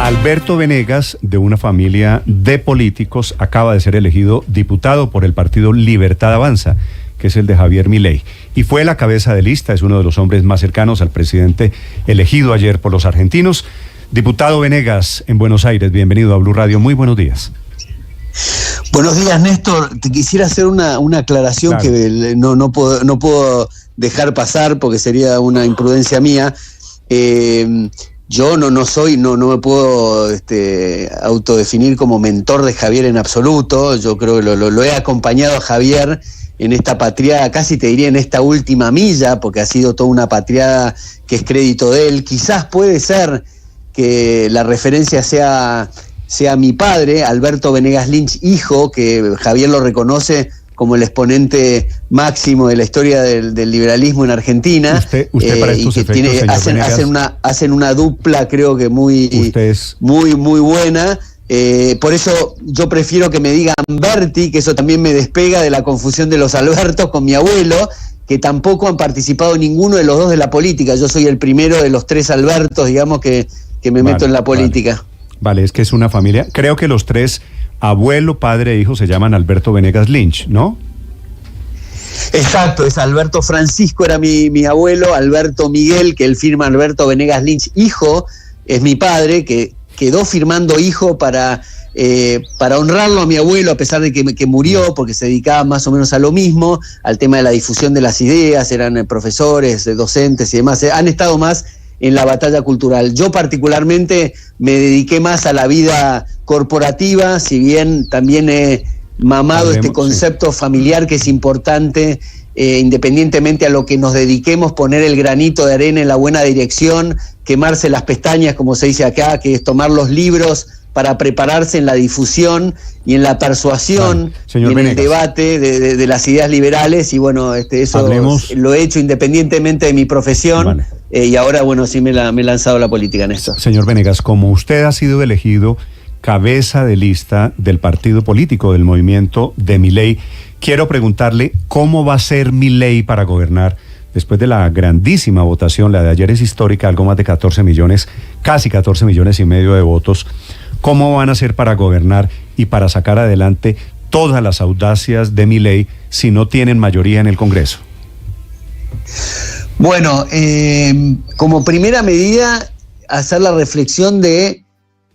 Alberto Venegas, de una familia de políticos, acaba de ser elegido diputado por el partido Libertad Avanza, que es el de Javier Milei. Y fue la cabeza de lista, es uno de los hombres más cercanos al presidente elegido ayer por los argentinos. Diputado Venegas, en Buenos Aires, bienvenido a Blue Radio, muy buenos días. Buenos días, Néstor. Te quisiera hacer una aclaración, claro, que no puedo dejar pasar porque sería una imprudencia mía. Yo no me puedo autodefinir como mentor de Javier en absoluto. Yo creo que lo he acompañado a Javier en esta patriada, casi te diría en esta última milla, porque ha sido toda una patriada que es crédito de él. Quizás puede ser que la referencia sea mi padre, Alberto Venegas Lynch, hijo, que Javier lo reconoce como el exponente máximo de la historia del liberalismo en Argentina. Usted para estos efectos, hacen una dupla, creo que muy buena. Por eso yo prefiero que me digan Berti, que eso también me despega de la confusión de los Albertos con mi abuelo, que tampoco han participado ninguno de los dos de la política. Yo soy el primero de los tres Albertos, digamos, que me meto en la política. Vale, es que es una familia. Creo que los tres, abuelo, padre e hijo, se llaman Alberto Venegas Lynch, ¿no? Exacto, es Alberto Francisco, era mi abuelo, Alberto Miguel, que él firma Alberto Venegas Lynch, hijo, es mi padre, que quedó firmando hijo para honrarlo a mi abuelo, a pesar de que murió, porque se dedicaba más o menos a lo mismo, al tema de la difusión de las ideas, eran profesores, docentes y demás, han estado más en la batalla cultural. Yo particularmente me dediqué más a la vida corporativa, si bien también he mamado este concepto familiar que es importante, independientemente a lo que nos dediquemos, poner el granito de arena en la buena dirección, quemarse las pestañas, como se dice acá, que es tomar los libros para prepararse en la difusión y en la persuasión, y en Venegas, el debate de las ideas liberales, y bueno, eso lo he hecho independientemente de mi profesión. Vale. Y ahora, bueno, sí me he lanzado a la política en esto. Señor Venegas, como usted ha sido elegido cabeza de lista del partido político del movimiento de Milei, quiero preguntarle cómo va a ser Milei para gobernar después de la grandísima votación. La de ayer es histórica, algo más de 14 millones, casi 14 millones y medio de votos. ¿Cómo van a hacer para gobernar y para sacar adelante todas las audacias de Milei si no tienen mayoría en el Congreso? Bueno, como primera medida, hacer la reflexión de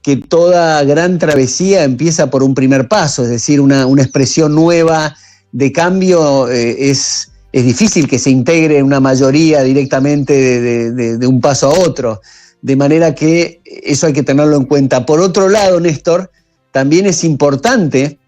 que toda gran travesía empieza por un primer paso, es decir, una expresión nueva de cambio. Es difícil que se integre una mayoría directamente de un paso a otro, de manera que eso hay que tenerlo en cuenta. Por otro lado, Néstor, también es importante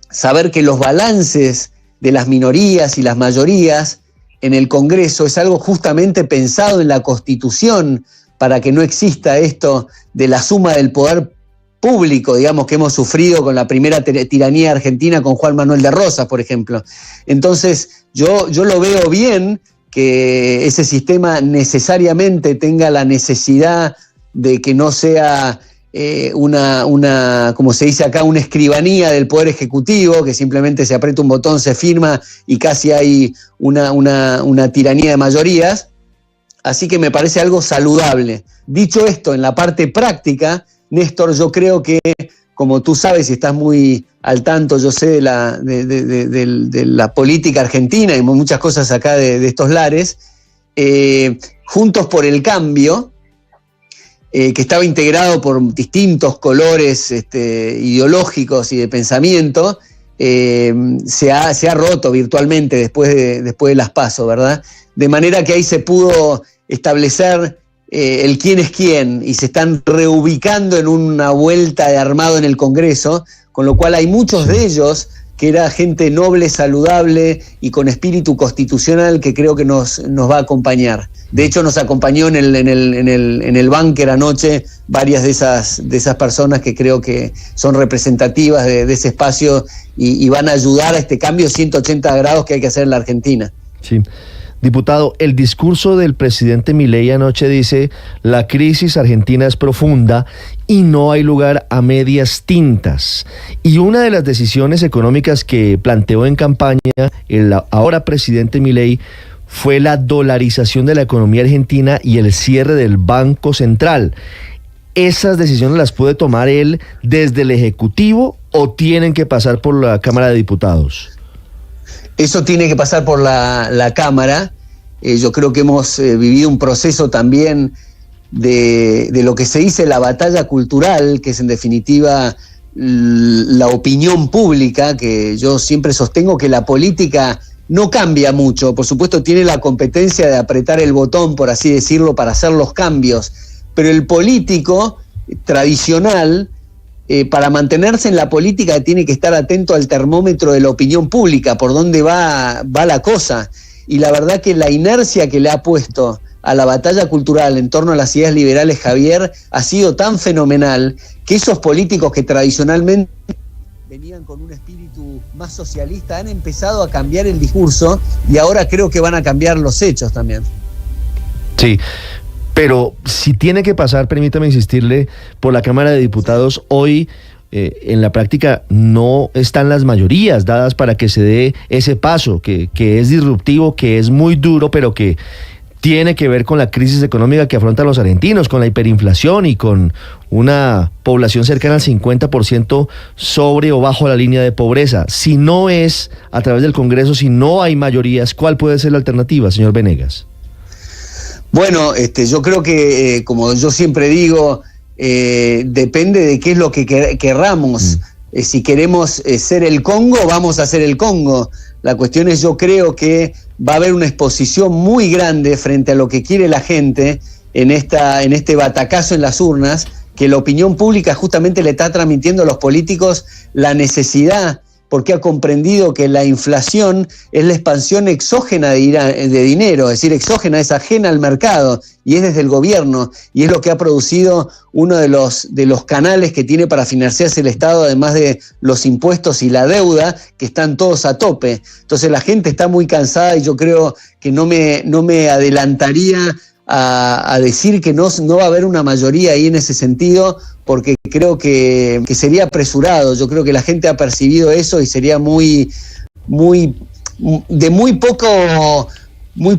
saber que los balances de las minorías y las mayorías en el Congreso es algo justamente pensado en la Constitución para que no exista esto de la suma del poder público, digamos, que hemos sufrido con la primera tiranía argentina con Juan Manuel de Rosas, por ejemplo. Entonces, yo lo veo bien que ese sistema necesariamente tenga la necesidad de que no sea una, como se dice acá, una escribanía del Poder Ejecutivo, que simplemente se aprieta un botón, se firma y casi hay una tiranía de mayorías. Así que me parece algo saludable. Dicho esto, en la parte práctica, Néstor, yo creo que, como tú sabes y estás muy al tanto, yo sé de la política argentina y muchas cosas acá de estos lares, Juntos por el Cambio, que estaba integrado por distintos colores ideológicos y de pensamiento, se ha roto virtualmente después de las PASO, ¿verdad? De manera que ahí se pudo establecer el quién es quién, y se están reubicando en una vuelta de armado en el Congreso, con lo cual hay muchos de ellos que era gente noble, saludable y con espíritu constitucional, que creo que nos va a acompañar. De hecho, nos acompañó en el búnker anoche varias de esas personas que creo que son representativas de ese espacio y van a ayudar a este cambio 180 grados que hay que hacer en la Argentina. Sí. Diputado, el discurso del presidente Milei anoche dice: la crisis argentina es profunda y no hay lugar a medias tintas. Y una de las decisiones económicas que planteó en campaña el ahora presidente Milei fue la dolarización de la economía argentina y el cierre del Banco Central. ¿esas decisiones las puede tomar él desde el Ejecutivo o tienen que pasar por la Cámara de Diputados? Eso tiene que pasar por la Cámara. Yo creo que hemos vivido un proceso también de lo que se dice la batalla cultural, que es en definitiva la opinión pública, que yo siempre sostengo que la política no cambia mucho. Por supuesto tiene la competencia de apretar el botón, por así decirlo, para hacer los cambios, pero el político tradicional, para mantenerse en la política, tiene que estar atento al termómetro de la opinión pública, por dónde va la cosa. Y la verdad que la inercia que le ha puesto a la batalla cultural en torno a las ideas liberales Javier ha sido tan fenomenal que esos políticos que tradicionalmente venían con un espíritu más socialista han empezado a cambiar el discurso y ahora creo que van a cambiar los hechos también. Sí, pero si tiene que pasar, permítame insistirle, por la Cámara de Diputados, hoy en la práctica no están las mayorías dadas para que se dé ese paso, que es disruptivo, que es muy duro, pero que tiene que ver con la crisis económica que afrontan los argentinos, con la hiperinflación y con una población cercana al 50% sobre o bajo la línea de pobreza. Si no es a través del Congreso, si no hay mayorías, ¿cuál puede ser la alternativa, señor Venegas? Bueno, yo creo que, como yo siempre digo, depende de qué es lo que querramos. Si queremos ser el Congo, vamos a ser el Congo. La cuestión es, yo creo que va a haber una exposición muy grande frente a lo que quiere la gente en este batacazo en las urnas, que la opinión pública justamente le está transmitiendo a los políticos la necesidad, porque ha comprendido que la inflación es la expansión exógena de dinero, es decir, exógena, es ajena al mercado, y es desde el gobierno, y es lo que ha producido uno de los canales que tiene para financiarse el Estado, además de los impuestos y la deuda, que están todos a tope. Entonces la gente está muy cansada y yo creo que no me adelantaría a decir que no va a haber una mayoría ahí en ese sentido, porque creo que sería apresurado. Yo creo que la gente ha percibido eso y sería muy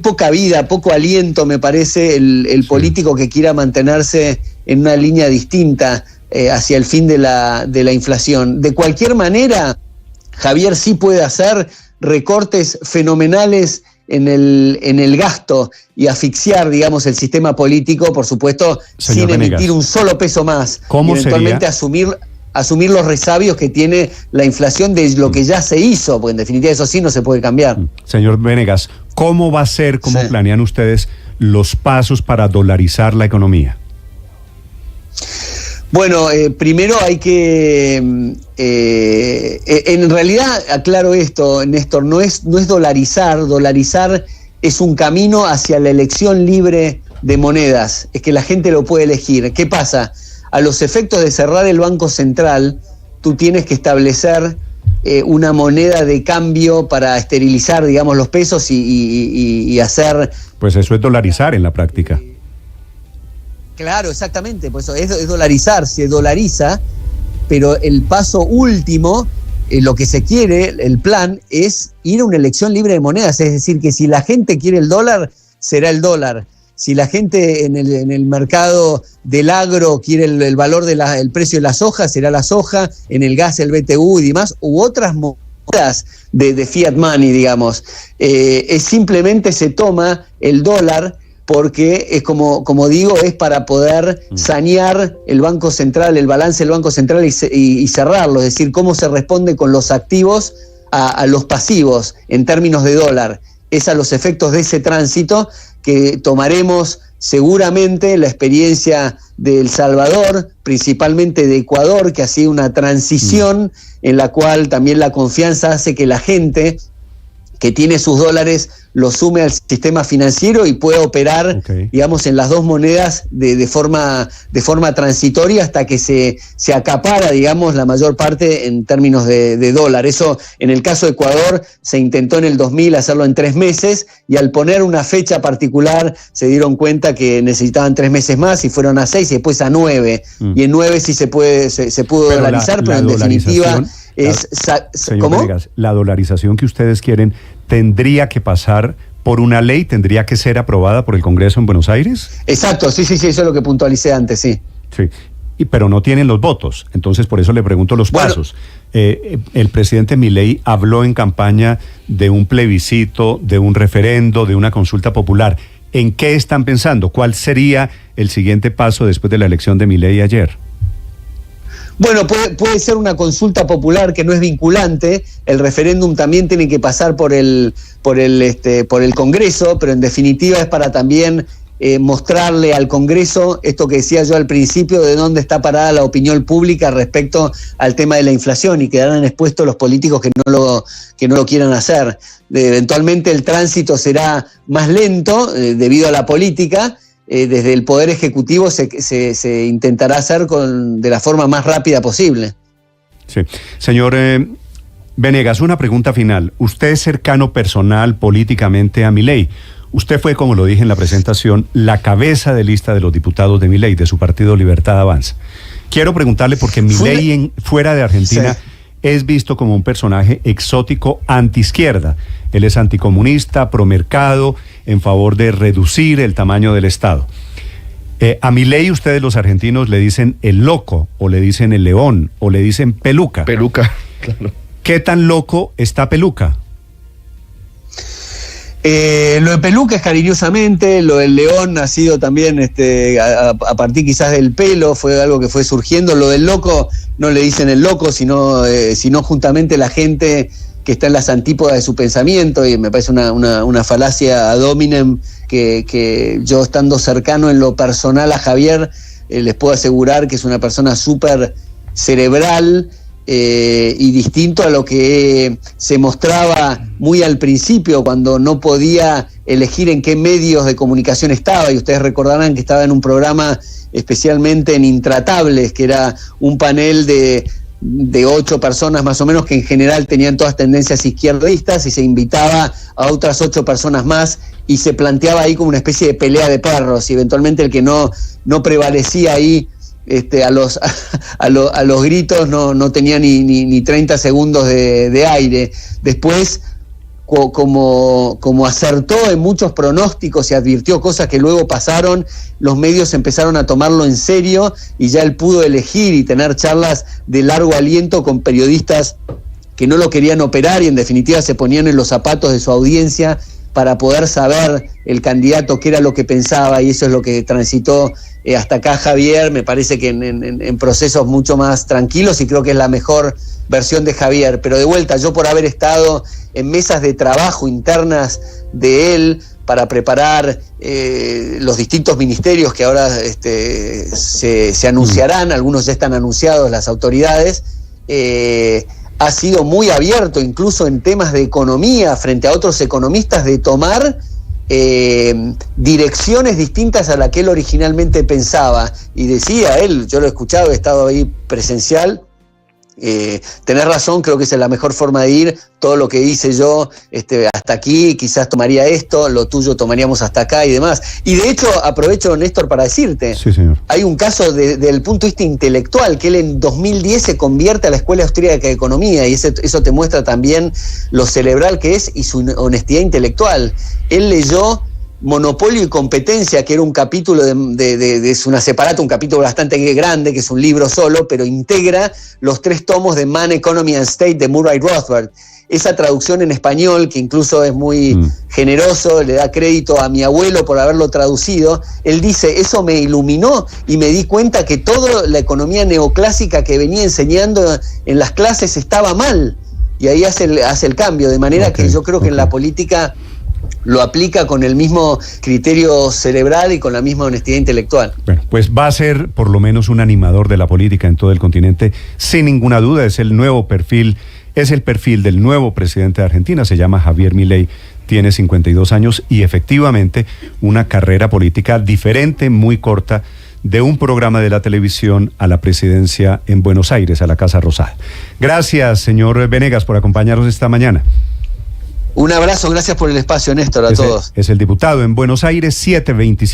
poca vida, poco aliento, me parece, el político que quiera mantenerse en una línea distinta hacia el fin de la inflación. De cualquier manera, Javier sí puede hacer recortes fenomenales en el gasto y asfixiar, digamos, el sistema político, por supuesto, señor sin emitir Venegas, un solo peso más. ¿cómo y eventualmente sería? asumir los resabios que tiene la inflación de lo que ya se hizo, porque en definitiva eso sí no se puede cambiar. Señor Venegas, ¿cómo va a ser, cómo planean ustedes los pasos para dolarizar la economía? Bueno, primero hay que, en realidad, aclaro esto, Néstor, no es dolarizar es un camino hacia la elección libre de monedas, es que la gente lo puede elegir. ¿Qué pasa? A los efectos de cerrar el Banco Central, tú tienes que establecer una moneda de cambio para esterilizar, digamos, los pesos y hacer... Pues eso es dolarizar en la práctica. Claro, exactamente, pues es dolarizar, se dolariza, pero el paso último, lo que se quiere, el plan, es ir a una elección libre de monedas, es decir, que si la gente quiere el dólar, será el dólar. Si la gente en el mercado del agro quiere el valor el precio de la soja, será la soja, en el gas el BTU y demás, u otras monedas de fiat money, digamos. Es simplemente se toma el dólar, porque es como digo, es para poder sanear el Banco Central, el balance del Banco Central y cerrarlo, es decir, cómo se responde con los activos a los pasivos en términos de dólar. Es a los efectos de ese tránsito que tomaremos seguramente la experiencia de El Salvador, principalmente de Ecuador, que ha sido una transición en la cual también la confianza hace que la gente que tiene sus dólares lo sume al sistema financiero y puede operar, digamos, en las dos monedas de forma transitoria hasta que se acapara, digamos, la mayor parte en términos de dólar. Eso, en el caso de Ecuador, se intentó en el 2000 hacerlo en 3 meses y al poner una fecha particular se dieron cuenta que necesitaban 3 meses más y fueron a 6 y después a 9. Y en 9 sí se pudo dolarizar, pero en definitiva... Señor Venegas, la dolarización que ustedes quieren tendría que pasar por una ley, tendría que ser aprobada por el Congreso en Buenos Aires. Exacto, sí, eso es lo que puntualicé antes, sí. Sí. Pero no tienen los votos. Entonces, por eso le pregunto los pasos. El presidente Milei habló en campaña de un plebiscito, de un referendo, de una consulta popular. ¿En qué están pensando? ¿Cuál sería el siguiente paso después de la elección de Milei ayer? Bueno, puede ser una consulta popular que no es vinculante. El referéndum también tiene que pasar por el Congreso, pero en definitiva es para también mostrarle al Congreso esto que decía yo al principio, de dónde está parada la opinión pública respecto al tema de la inflación, y quedarán expuestos los políticos que no lo quieran hacer. Eventualmente el tránsito será más lento debido a la política. Desde el Poder Ejecutivo se intentará hacer de la forma más rápida posible. Sí. Señor Venegas, una pregunta final. Usted es cercano personal, políticamente, a Milei. Usted fue, como lo dije en la presentación, la cabeza de lista de los diputados de Milei, de su partido Libertad Avanza. Quiero preguntarle, porque Milei fuera de Argentina es visto como un personaje exótico antiizquierda. Él es anticomunista, promercado, en favor de reducir el tamaño del Estado. A Milei ustedes los argentinos le dicen el loco, o le dicen el león, o le dicen peluca. Peluca, claro. ¿Qué tan loco está Peluca? Lo de Peluca es cariñosamente, lo del león ha sido también a partir quizás del pelo, fue algo que fue surgiendo. Lo del loco no le dicen el loco, sino justamente la gente que está en las antípodas de su pensamiento, y me parece una falacia ad hominem que yo, estando cercano en lo personal a Javier, les puedo asegurar que es una persona súper cerebral, y distinto a lo que se mostraba muy al principio, cuando no podía elegir en qué medios de comunicación estaba. Y ustedes recordarán que estaba en un programa especialmente en Intratables, que era un panel de 8 personas más o menos, que en general tenían todas tendencias izquierdistas, y se invitaba a otras 8 personas más, y se planteaba ahí como una especie de pelea de perros, y eventualmente el que no prevalecía ahí a los gritos no tenía ni 30 segundos de aire. Después, como acertó en muchos pronósticos y advirtió cosas que luego pasaron, los medios empezaron a tomarlo en serio, y ya él pudo elegir y tener charlas de largo aliento con periodistas que no lo querían operar, y en definitiva se ponían en los zapatos de su audiencia para poder saber el candidato qué era lo que pensaba, y eso es lo que transitó hasta acá Javier. Me parece que en procesos mucho más tranquilos, y creo que es la mejor versión de Javier. Pero de vuelta, yo, por haber estado en mesas de trabajo internas de él para preparar los distintos ministerios que ahora se anunciarán, algunos ya están anunciados, las autoridades, ha sido muy abierto, incluso en temas de economía, frente a otros economistas, de tomar direcciones distintas a la que él originalmente pensaba. Y decía él, yo lo he escuchado, he estado ahí presencial, tenés razón, creo que esa es la mejor forma de ir. Todo lo que hice yo hasta aquí, quizás tomaría esto, lo tuyo tomaríamos hasta acá y demás. Y de hecho, aprovecho, Néstor, para decirte, sí, señor, hay un caso desde el punto de vista intelectual, que él en 2010 se convierte a la Escuela Austríaca de Economía, y eso te muestra también lo cerebral que es y su honestidad intelectual. Él leyó Monopolio y Competencia, que era un capítulo de una separata, un capítulo bastante grande, que es un libro solo, pero integra los 3 tomos de Man, Economy and State de Murray Rothbard. Esa traducción en español, que incluso es muy generoso, le da crédito a mi abuelo por haberlo traducido. Él dice, eso me iluminó y me di cuenta que toda la economía neoclásica que venía enseñando en las clases estaba mal. Y ahí hace el cambio, de manera que yo creo que en la política lo aplica con el mismo criterio cerebral y con la misma honestidad intelectual. Bueno, pues va a ser por lo menos un animador de la política en todo el continente, sin ninguna duda. Es el nuevo perfil, es el perfil del nuevo presidente de Argentina, se llama Javier Milei, tiene 52 años y efectivamente una carrera política diferente, muy corta, de un programa de la televisión a la presidencia en Buenos Aires, a la Casa Rosada. Gracias, señor Venegas, por acompañarnos esta mañana. Un abrazo, gracias por el espacio, Néstor, a todos. Es el diputado en Buenos Aires, 727.